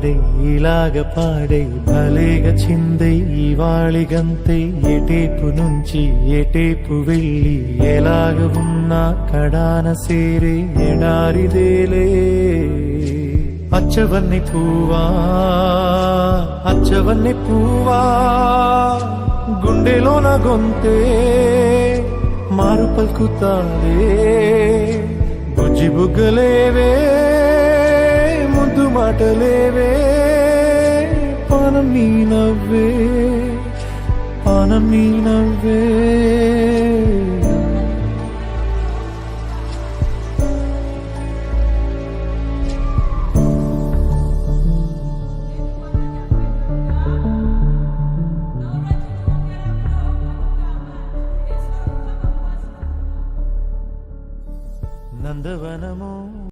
వాడై ఇలాగ పాడై భలేగా చిందై ఇవాళి గంతై ఎటేపు నుంచి ఎటేపు వెళ్ళి ఎలాగ ఉన్నా కడాన సేరే ఎడారిదేలే అచ్చవన్ని పూవా అచ్చవన్ని పూవా గుండెలోన గొంతే మారు పలుకుతాడే బుజ్జి బుగ్గలేవే ముద్దు మాటలేవే పానం నీ నవ్వే పానం నీ నవ్వే నందవనము